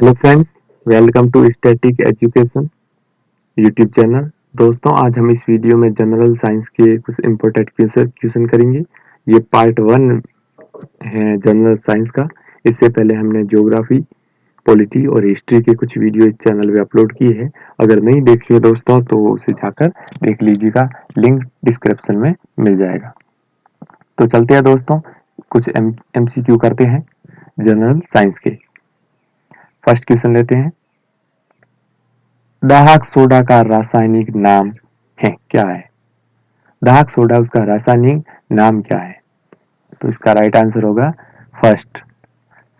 Hello friends, welcome to static education YouTube channel. दोस्तों, आज हम इस वीडियो में जनरल साइंस के कुछ इम्पोर्टेंट क्वेश्चन करेंगे। ये पार्ट 1 है जनरल साइंस का। इससे पहले हमने ज्योग्राफी, पॉलिटी और हिस्ट्री के कुछ वीडियो इस चैनल पे अपलोड किए हैं। अगर नहीं देखे दोस्तों तो उसे जाकर देख लीजिएगा, लिंक डिस्क्रिप्शन में मिल जाएगा। तो चलते हैं दोस्तों, कुछ MCQ करते हैं जनरल साइंस के। फर्स्ट क्वेश्चन लेते हैं। दाहक सोडा का रासायनिक नाम क्या है? दाहक सोडा उसका रासायनिक नाम क्या है? तो इसका राइट आंसर होगा first,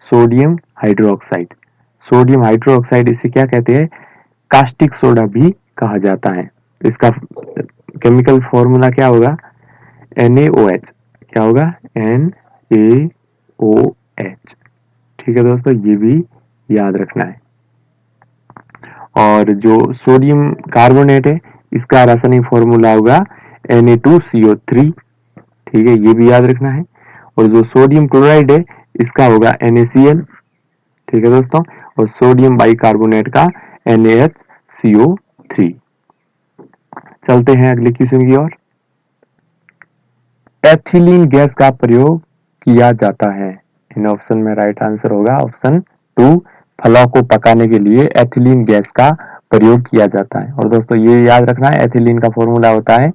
sodium hydroxide. Sodium hydroxide इसे क्या कहते हैं? कास्टिक सोडा भी कहा जाता है। तो इसका केमिकल फॉर्मूला क्या होगा? NaOH। क्या होगा? NaOH। ठीक है दोस्तों, ये भी याद रखना है। और जो सोडियम कार्बोनेट है, इसका रासायनिक फॉर्मूला होगा Na2CO3। ठीक है, ये भी याद रखना है। और जो सोडियम क्लोराइड है, इसका होगा NaCl। ठीक है दोस्तों, और सोडियम बाइकार्बोनेट का NaHCO3। चलते हैं अगले क्वेश्चन की ओर। एथिलीन गैस का प्रयोग किया जाता है। इन ऑप्शन में राइट आंसर होगा ऑप्शन 2, फलों को पकाने के लिए एथिलीन गैस का प्रयोग किया जाता है। और दोस्तों ये याद रखना है, एथिलीन का फॉर्मूला होता है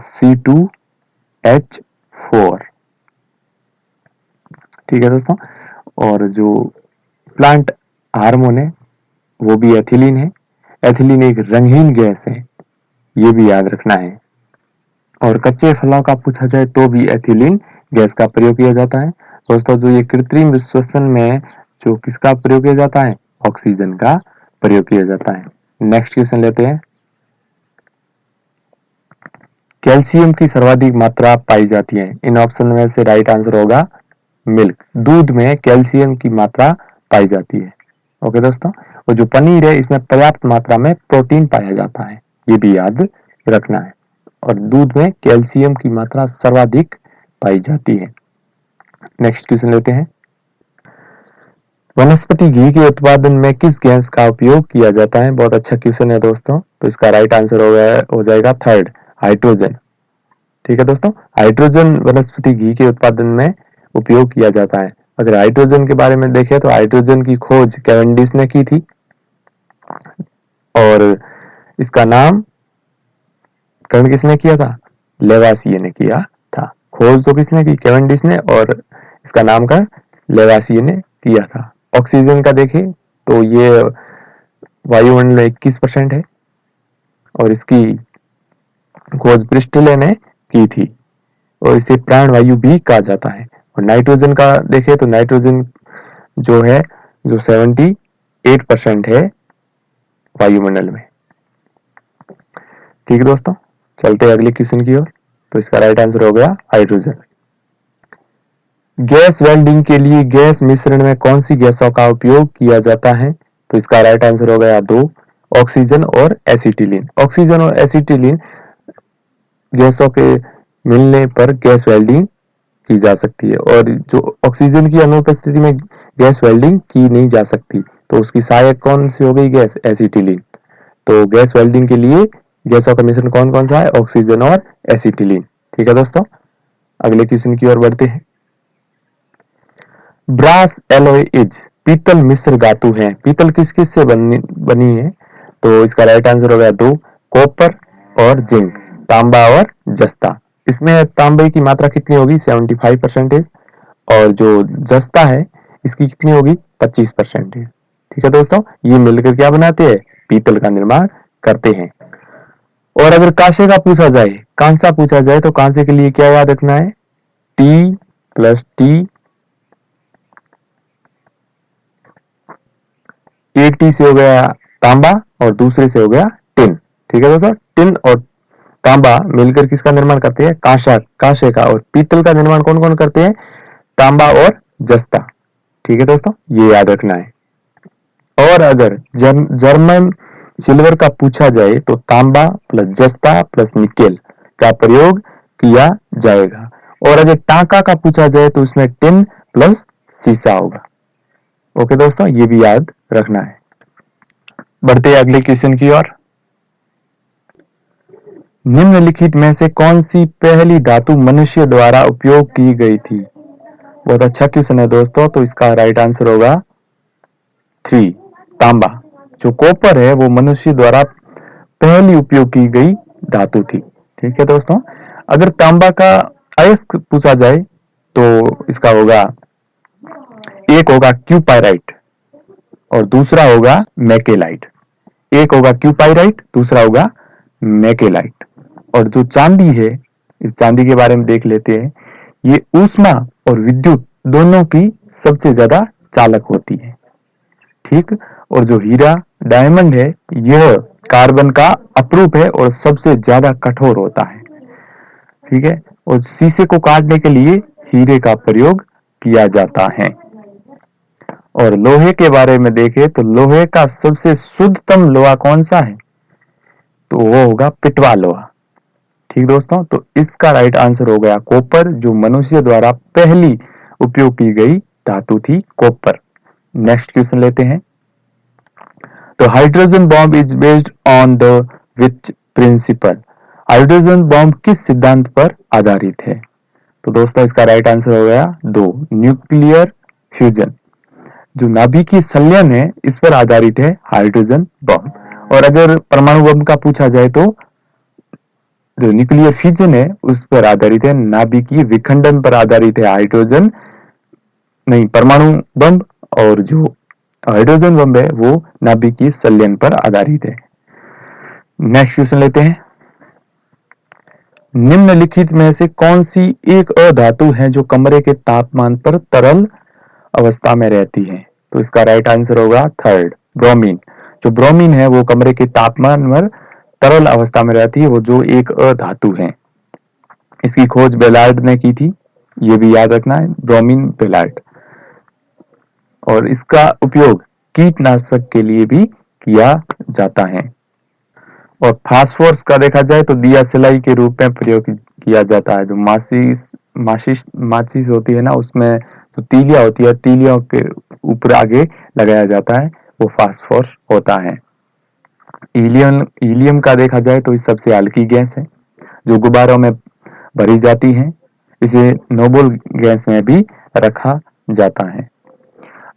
C2H4। ठीक है दोस्तों, और जो प्लांट हार्मोन है वो भी एथिलीन है। एथिलीन एक रंगीन गैस है, ये भी याद रखना है। और कच्चे फलों का पूछा जाए तो भी एथिलीन गैस का प्रयोग किया जाता है। दोस्तों, जो ये कृत्रिम श्वसन में जो किसका प्रयोग किया जाता है? ऑक्सीजन का प्रयोग किया जाता है। नेक्स्ट क्वेश्चन लेते हैं। कैल्शियम की सर्वाधिक मात्रा पाई जाती है। इन ऑप्शन में से राइट आंसर होगा मिल्क। दूध में कैल्शियम की मात्रा पाई जाती है। ओके दोस्तों, और जो पनीर है इसमें पर्याप्त मात्रा में प्रोटीन पाया जाता है, ये भी याद रखना है। और दूध में कैल्शियम की मात्रा सर्वाधिक पाई जाती है। नेक्स्ट क्वेश्चन लेते हैं। वनस्पति घी के उत्पादन में किस गैस का उपयोग किया जाता है? बहुत अच्छा क्वेश्चन है दोस्तों। तो इसका राइट आंसर हो जाएगा थर्ड, हाइड्रोजन। ठीक है दोस्तों, हाइड्रोजन वनस्पति घी के उत्पादन में उपयोग किया जाता है। अगर हाइड्रोजन के बारे में देखें तो हाइड्रोजन की खोज कैवेंडिश ने की थी, और इसका नाम कर्ण किसने किया था? लेवासिये ने किया था। खोज तो किसने की? कैवेंडिश ने, और इसका नामकरण लेवासिये ने किया था। ऑक्सीजन का देखें तो ये वायुमंडल में 21% है, और इसकी खोज प्रिस्टले ने की थी, और इसे प्राणवायु भी कहा जाता है। और नाइट्रोजन का देखें तो नाइट्रोजन जो है, जो 78% है वायुमंडल में। ठीक है दोस्तों, चलते हैं अगले क्वेश्चन की ओर। तो इसका राइट आंसर हो गया हाइड्रोजन। गैस वेल्डिंग के लिए गैस मिश्रण में कौन सी गैसों का उपयोग किया जाता है? तो इसका राइट आंसर हो गया 2, ऑक्सीजन और एसिटिलीन। ऑक्सीजन और एसिटिलीन गैसों के मिलने पर गैस वेल्डिंग की जा सकती है। और जो ऑक्सीजन की अनुपस्थिति में गैस वेल्डिंग की नहीं जा सकती, तो उसकी सहायक कौन सी हो गई गैस? एसिटिलीन। तो गैस वेल्डिंग के लिए गैसों का मिश्रण कौन कौन सा है? ऑक्सीजन और एसिटिलीन। ठीक है दोस्तों, अगले क्वेश्चन की ओर बढ़ते हैं। ब्रास एलॉय इज पीतल मिश्र धातु है। पीतल किस किस से बनी है? तो इसका राइट आंसर हो गया 2, कॉपर और जिंक, तांबा और जस्ता। इसमें तांबे की मात्रा कितनी होगी? 75%। और जो जस्ता है इसकी कितनी होगी? 25%। ठीक है दोस्तों, ये मिलकर क्या बनाते हैं? पीतल का निर्माण करते हैं। और अगर कांसे का पूछा जाए, कांसा पूछा जाए, तो कांसे के लिए क्या याद रखना है? T+T, एक टी से हो गया तांबा और दूसरे से हो गया टिन। ठीक है दोस्तों, टिन और तांबा मिलकर किसका निर्माण करते हैं? कांसे का। और पीतल का निर्माण कौन कौन करते हैं? तांबा और जस्ता। ठीक है दोस्तों, ये याद रखना है। और अगर जर्मन सिल्वर का पूछा जाए तो तांबा प्लस जस्ता प्लस निकेल का प्रयोग किया जाएगा। और अगर टांका का पूछा जाए तो इसमें टिन प्लस सीसा होगा। ओके दोस्तों, ये भी याद रखना है। बढ़ते हैं अगले क्वेश्चन की ओर। निम्नलिखित में से कौन सी पहली धातु मनुष्य द्वारा उपयोग की गई थी? बहुत अच्छा क्वेश्चन है दोस्तों। तो इसका राइट आंसर होगा 3, तांबा। जो कॉपर है वो मनुष्य द्वारा पहली उपयोग की गई धातु थी। ठीक है दोस्तों। अगर तांबा का अयस्क पूछा जाए तो इसका होगा, एक होगा क्यूपाइराइट और दूसरा होगा मैकेलाइट। एक होगा क्यूपाइराइट, दूसरा होगा मैकेलाइट। और जो चांदी है, इस चांदी के बारे में देख लेते हैं। ये ऊष्मा और विद्युत दोनों की सबसे ज्यादा चालक होती है। ठीक। और जो हीरा डायमंड है, यह कार्बन का अपरूप है और सबसे ज्यादा कठोर होता है। ठीक है। और शीशे को काटने के लिए हीरे का प्रयोग किया जाता है। और लोहे के बारे में देखें तो लोहे का सबसे शुद्धतम लोहा कौन सा है? तो वो होगा पिटवा लोहा। ठीक दोस्तों। तो इसका राइट आंसर हो गया कॉपर, जो मनुष्य द्वारा पहली उपयोग की गई धातु थी कॉपर। नेक्स्ट क्वेश्चन लेते हैं। तो hydrogen bomb is based on the which principle? Hydrogen bomb किस सिद्धांत पर आधारित है? तो दोस्तों इसका राइट आंसर हो गया 2, न्यूक्लियर फ्यूजन। जो नाभिकीय संलयन है, इस पर आधारित है हाइड्रोजन बॉम्ब। और अगर परमाणु बम का पूछा जाए तो जो न्यूक्लियर फ्यूजन है उस पर आधारित है, नाभिकीय विखंडन पर आधारित है हाइड्रोजन, नहीं परमाणु बम। और जो हाइड्रोजन बम है वो नाभिकीय संलयन पर आधारित है। नेक्स्ट क्वेश्चन लेते हैं। निम्नलिखित में से कौन सी एक अधातु है जो कमरे के तापमान पर तरल अवस्था में रहती है? तो इसका राइट आंसर होगा 3, ब्रोमीन। जो ब्रोमीन है वो कमरे के तापमान पर तरल अवस्था में रहती है, वो जो एक अधातु है। इसकी खोज बेलार्ड ने की थी, ये भी याद रखना है, ब्रोमीन बेलार्ड। और इसका उपयोग कीटनाशक के लिए भी किया जाता है। और फास्फोरस का देखा जाए तो दिया सलाई के रूप में प्रयोग किया जाता है। जो माचिस होती है ना, उसमें जो तीलियां होती है, तीलियों के ऊपर आगे लगाया जाता है, वो फास्फोरस होता है। हीलियम का देखा जाए तो इस सबसे हल्की गैस है, जो गुब्बारों में भरी जाती है। इसे नोबल गैस में भी रखा जाता है।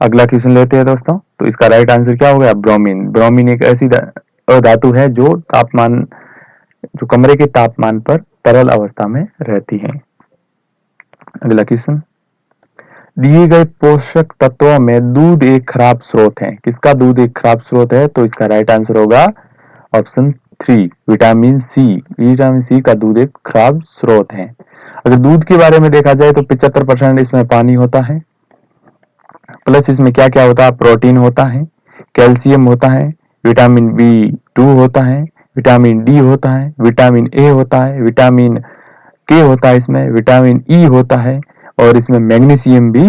अगला क्वेश्चन लेते हैं दोस्तों। तो इसका राइट आंसर क्या हो गया? ब्रोमीन। ब्रोमीन एक ऐसी अधातु है जो कमरे के तापमान पर तरल अवस्था में रहती है। अगला क्वेश्चन। दिए गए पोषक तत्वों में दूध एक खराब स्रोत है। किसका दूध एक खराब स्रोत है? तो इसका राइट आंसर होगा option 3, vitamin C. Vitamin C का दूध एक खराब स्रोत है। अगर दूध के बारे में देखा जाए तो 75% इसमें पानी होता है, प्लस इसमें क्या क्या होता है? प्रोटीन होता है, कैल्शियम होता है, विटामिन B2 होता है, विटामिन डी होता है, विटामिन ए होता है, विटामिन के होता है, इसमें विटामिन ई होता है, और इसमें मैग्नीशियम भी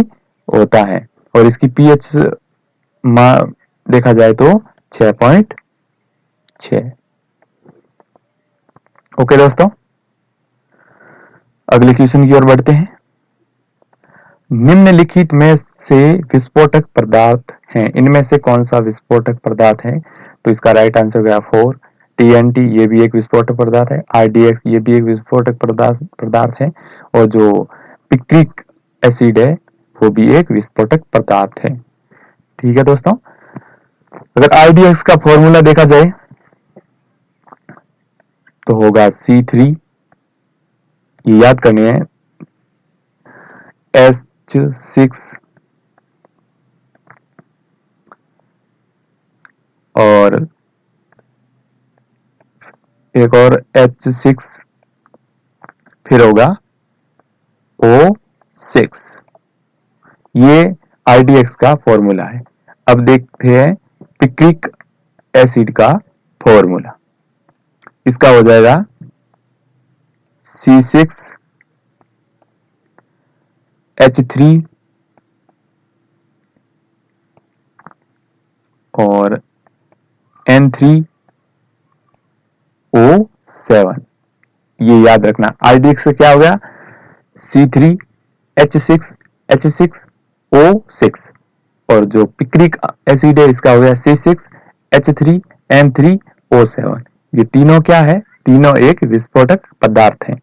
होता है। और इसकी पीएच देखा जाए तो 6.6। ओके दोस्तों, अगले क्वेश्चन की ओर बढ़ते हैं। निम्नलिखित में से विस्फोटक पदार्थ हैं, इनमें से कौन सा विस्फोटक पदार्थ है? तो इसका राइट आंसर हो गया 4, TNT। ये भी एक विस्फोटक पदार्थ है। RDX ये भी एक विस्फोटक पदार्थ है। और जो पिक्रिक एसिड है वो भी एक विस्फोटक पदार्थ है। ठीक है दोस्तों। अगर RDX का फॉर्मूला देखा जाए तो होगा C3, ये याद करने हैं, H6 और एक और H6, फिर होगा O6। ये RDX का फॉर्मूला है। अब देखते हैं पिक्रिक एसिड का फॉर्मूला। इसका हो जाएगा C6H3 और N3O7। ये याद रखना। RDX से क्या हो गया? C3H6H6O6 और जो पिक्रिक एसिड है इसका हो गया C6H3N3O7। ये तीनों क्या है? तीनों एक विस्फोटक पदार्थ हैं।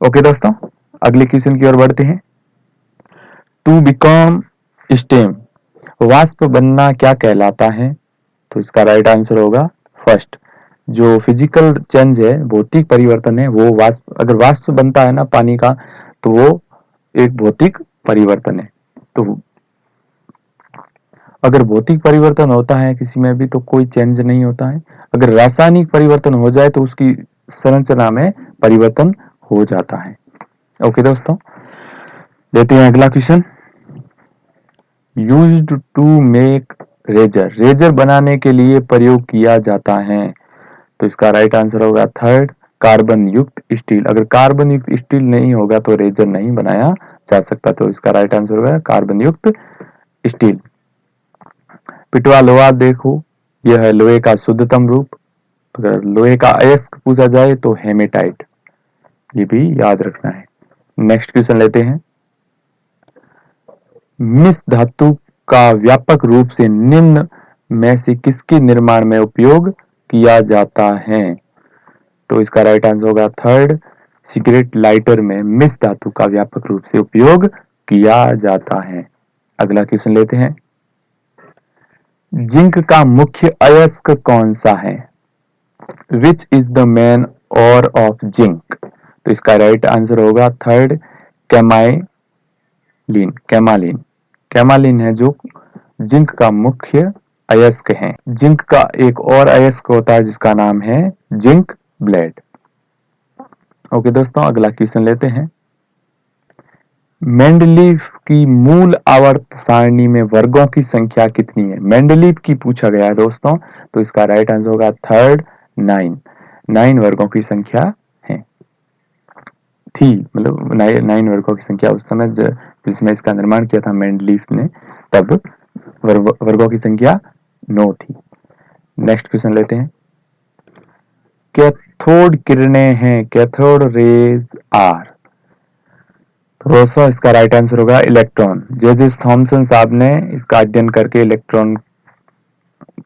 ओके दोस्तों, अगले क्वेश्चन की ओर बढ़ते हैं। टू बिकम स्टेम, वाष्प बनना क्या कहलाता है? तो इसका राइट आंसर होगा फर्स्ट, जो फिजिकल चेंज है, भौतिक परिवर्तन है, वो वाष्प, अगर वाष्प बनता है ना पानी का, तो वो एक भौतिक परिवर्तन है। तो अगर भौतिक परिवर्तन होता है किसी में भी तो कोई चेंज नहीं होता है। अगर रासायनिक परिवर्तन हो जाए तो उसकी संरचना में परिवर्तन हो जाता है। ओके दोस्तों, लेते हैं अगला question. Used to make razor, razor बनाने के लिए प्रयोग किया जाता है। तो इसका राइट आंसर होगा थर्ड, कार्बन युक्त स्टील। अगर कार्बन युक्त स्टील नहीं होगा तो रेजर नहीं बनाया जा सकता। तो इसका राइट आंसर होगा कार्बन युक्त स्टील। पिटवा लोहा देखो, यह है लोहे का शुद्धतम रूप। अगर लोहे का अयस्क पूछा जाए तो हेमेटाइट, ये भी याद रखना है। नेक्स्ट क्वेश्चन लेते हैं। मिस धातु का व्यापक रूप से निम्न में से किसके निर्माण में उपयोग किया जाता है? तो इसका राइट आंसर होगा थर्ड, सिगरेट लाइटर में मिस धातु का व्यापक रूप से उपयोग किया जाता है। अगला क्वेश्चन लेते हैं। जिंक का मुख्य अयस्क कौन सा है? Which is the main ore of zinc? तो इसका राइट आंसर होगा थर्ड, कैमालिन। कैमालिन, कैमालिन है जो जिंक का मुख्य अयस्क है। जिंक का एक और अयस्क होता है जिसका नाम है जिंक ब्लेड। ओके दोस्तों, अगला क्वेश्चन लेते हैं। मेंडलीफ की मूल आवर्त सारणी में वर्गों की संख्या कितनी है? मेंडलीफ की पूछा गया है दोस्तों, तो इसका राइट आंसर होगा थर्ड, 9। 9 वर्गों की संख्या है, थी, मतलब 9 वर्गों की संख्या उस समय जिसमें इसका निर्माण किया था मेंडलीफ ने, तब वर्गों की संख्या 9 थी। नेक्स्ट क्वेश्चन लेते हैं। कैथोड किरणें हैं, कैथोड रेज आर। दोस्तों इसका राइट आंसर होगा इलेक्ट्रॉन। जे थॉमसन साहब ने इसका अध्ययन करके इलेक्ट्रॉन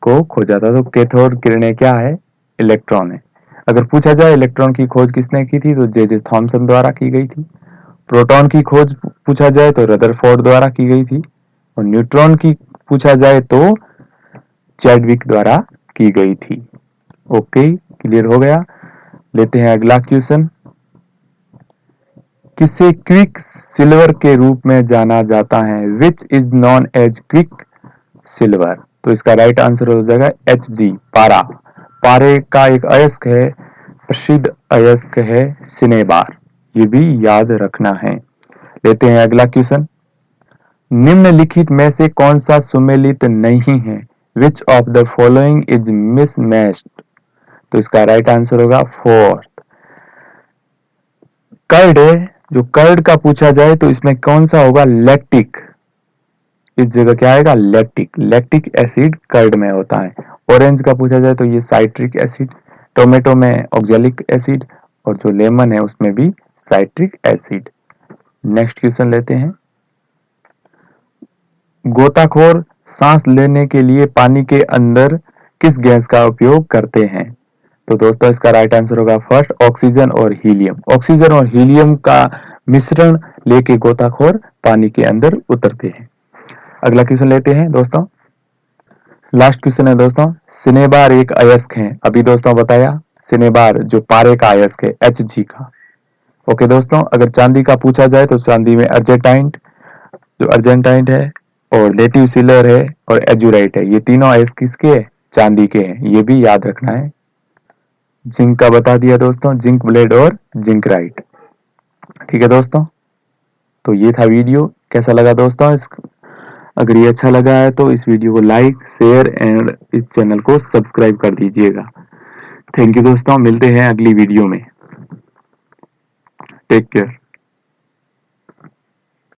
को खोजा था। तो कैथोड किरणें क्या है? इलेक्ट्रॉन है। अगर पूछा जाए इलेक्ट्रॉन की खोज किसने की थी, तो जे थॉमसन द्वारा की गई थी। प्रोटॉन की खोज पूछा जाए तो रदरफोर्ड द्वारा की गई थी। और न्यूट्रॉन की पूछा जाए तो चैडविक द्वारा की गई थी। ओके, क्लियर हो गया। लेते हैं अगला क्वेश्चन। किसे क्विक सिल्वर के रूप में जाना जाता है? Which is known as quicksilver? तो इसका राइट आंसर हो जाएगा Hg, पारा। पारे का एक अयस्क है, प्रसिद्ध अयस्क है सिनेबार, ये भी याद रखना है। लेते हैं अगला क्वेश्चन। निम्नलिखित में से कौन सा सुमेलित नहीं है? Which of the following is mismatched? तो इसका राइट आंसर होगा फोर्थ, कर्ड है। जो कर्ड का पूछा जाए तो इसमें कौन सा होगा? लैक्टिक। इस जगह क्या आएगा? लैक्टिक। लैक्टिक एसिड कर्ड में होता है। ऑरेंज का पूछा जाए तो ये साइट्रिक एसिड, टोमेटो में ऑक्जेलिक एसिड, और जो लेमन है उसमें भी साइट्रिक एसिड। नेक्स्ट क्वेश्चन लेते हैं। गोताखोर सांस लेने के लिए पानी के अंदर किस गैस का उपयोग करते हैं? तो दोस्तों इसका राइट आंसर होगा फर्स्ट, ऑक्सीजन और हीलियम। ऑक्सीजन और हीलियम का मिश्रण लेके गोताखोर पानी के अंदर उतरते हैं। अगला क्वेश्चन लेते हैं दोस्तों। लास्ट क्वेश्चन है दोस्तों। सिनेबार एक अयस्क है, अभी दोस्तों बताया सिनेबार जो पारे का अयस्क है Hg का। ओके दोस्तों, अगर चांदी का पूछा जाए तो चांदी में अर्जेंटाइन, जो अर्जेंटाइन है, और नेटिव सिलर है, और एजुराइट है। ये तीनों अयस्क किसके है? चांदी के हैं, ये भी याद रखना है। जिंक का बता दिया दोस्तों, जिंक ब्लेड और जिंक राइट। ठीक है दोस्तों, तो ये था वीडियो। कैसा लगा दोस्तों? अगर ये अच्छा लगा है तो इस वीडियो को लाइक, शेयर एंड इस चैनल को सब्सक्राइब कर दीजिएगा। थैंक यू दोस्तों, मिलते हैं अगली वीडियो में। Take care.